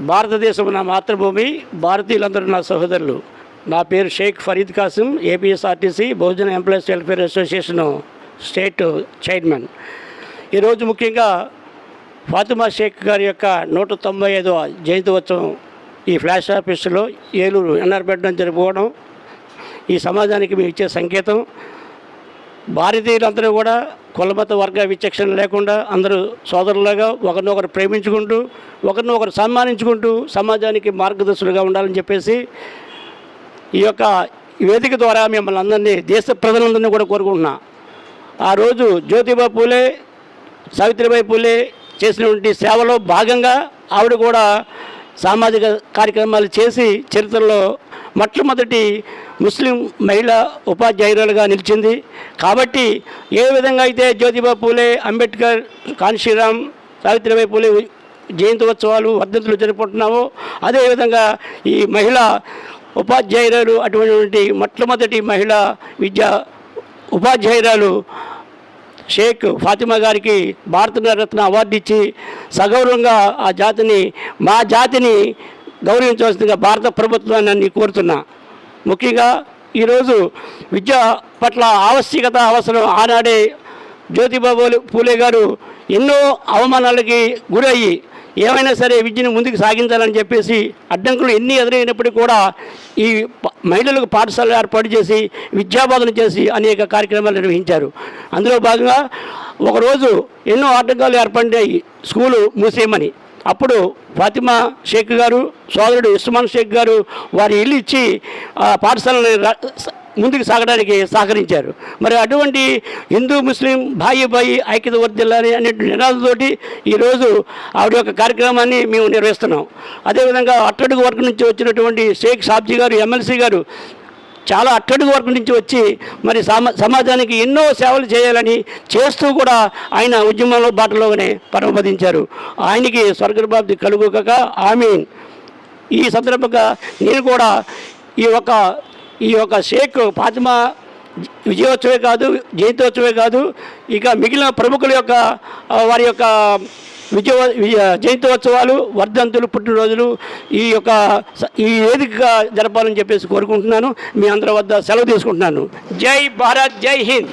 భారతదేశం నా మాతృభూమి, భారతీయులందరూ నా సహోదరులు. నా పేరు Shaik Farid Kasim, APSRTC Bahujan employees welfare association state chairman. ఈరోజు ముఖ్యంగా ఫాతిమా షేక్ గారి యొక్క 195వ జయంతి ఉత్సవం ఈ ఫ్లాష్ ఆఫీసులో ఏలూరు ఎన్ఆర్పేటలో జరుపుకోవడం ఈ సమాజానికి మేము ఇచ్చే సంకేతం. భారతీయులందరూ కూడా కులమత వర్గ విచక్షణ లేకుండా అందరూ సోదరులుగా ఒకరినొకరు ప్రేమించుకుంటూ ఒకరినొకరు సన్మానించుకుంటూ సమాజానికి మార్గదర్శులుగా ఉండాలని చెప్పేసి ఈ యొక్క వేదిక ద్వారా మిమ్మల్ని అందరినీ, దేశ ప్రజలందరినీ కూడా కోరుకుంటున్నా. ఆ రోజు జ్యోతిబా పూలే, సావిత్రిబాయి పూలే చేసినటువంటి సేవలో భాగంగా ఆవిడ కూడా సామాజిక కార్యక్రమాలు చేసి చరిత్రలో మొట్టమొదటి ముస్లిం మహిళా ఉపాధ్యాయురాలుగా నిలిచింది. కాబట్టి ఏ విధంగా అయితే జ్యోతిబా పూలే, అంబేద్కర్, కాన్షీరామ్, సావిత్రిబాయి పూలే జయంతి ఉత్సవాలు వర్ధంతులు జరుపుకుంటున్నామో అదేవిధంగా ఈ మహిళా ఉపాధ్యాయురాలు అటువంటి మొట్టమొదటి మహిళా విద్యా ఉపాధ్యాయురాలు షేక్ ఫాతిమా గారికి భారతరత్న అవార్డు ఇచ్చి సగౌరవంగా ఆ జాతిని, మా జాతిని గౌరవించవలసిందిగా భారత ప్రభుత్వాన్ని కోరుతున్నా. ముఖ్యంగా ఈరోజు విద్య పట్ల ఆవశ్యకత అవసరం. ఆనాడే జ్యోతిబా పూలే గారు ఎన్నో అవమానాలకి గురయ్యి ఏమైనా సరే విద్యను ముందుకు సాగించాలని చెప్పేసి అడ్డంకులు ఎన్ని ఎదురైనప్పటికీ కూడా ఈ మహిళలకు పాఠశాలలు ఏర్పాటు చేసి విద్యాబోధన చేసి అనేక కార్యక్రమాలు నిర్వహించారు. అందులో భాగంగా ఒకరోజు ఎన్నో ఆటంకాలు ఏర్పడ్డాయి స్కూలు మూసేయమని. అప్పుడు ఫాతిమా షేక్ గారు సోదరుడు ఉస్మాన్ షేక్ గారు వారి ఇల్లు ఇచ్చి పాఠశాలను ముందుకు సాగడానికి సహకరించారు. మరి అటువంటి హిందూ ముస్లిం భాయి భాయి ఐక్యత వర్ధిల్లాలి అనే నినాదంతో ఈరోజు ఆవిడ యొక్క కార్యక్రమాన్ని మేము నిర్వహిస్తున్నాం. అదేవిధంగా అట్టడుగు వర్గం నుంచి వచ్చినటువంటి షేక్ సాబ్జీ గారు, ఎమ్మెల్సీ గారు చాలా అట్టడుగు వర్గం నుంచి వచ్చి మరి సమాజానికి ఎన్నో సేవలు చేయాలని చేస్తూ కూడా ఆయన ఉద్యమంలో బాటలోనే పరమపదించారు. ఆయనకి స్వర్గప్రాప్తి కలుగుక ఆమీన్. ఈ సందర్భంగా నేను కూడా ఈ యొక్క షేక్ ఫాతిమా విజయోత్సవే కాదు, జయంతోత్సవే కాదు, ఇక మిగిలిన ప్రముఖుల యొక్క వారి యొక్క జయంతోత్సవాలు, వర్ధంతులు, పుట్టినరోజులు ఈ వేదికగా జరపాలని చెప్పేసి కోరుకుంటున్నాను. మీ అందరి వద్ద సెలవు తీసుకుంటున్నాను. జై భారత్, జై హింద్.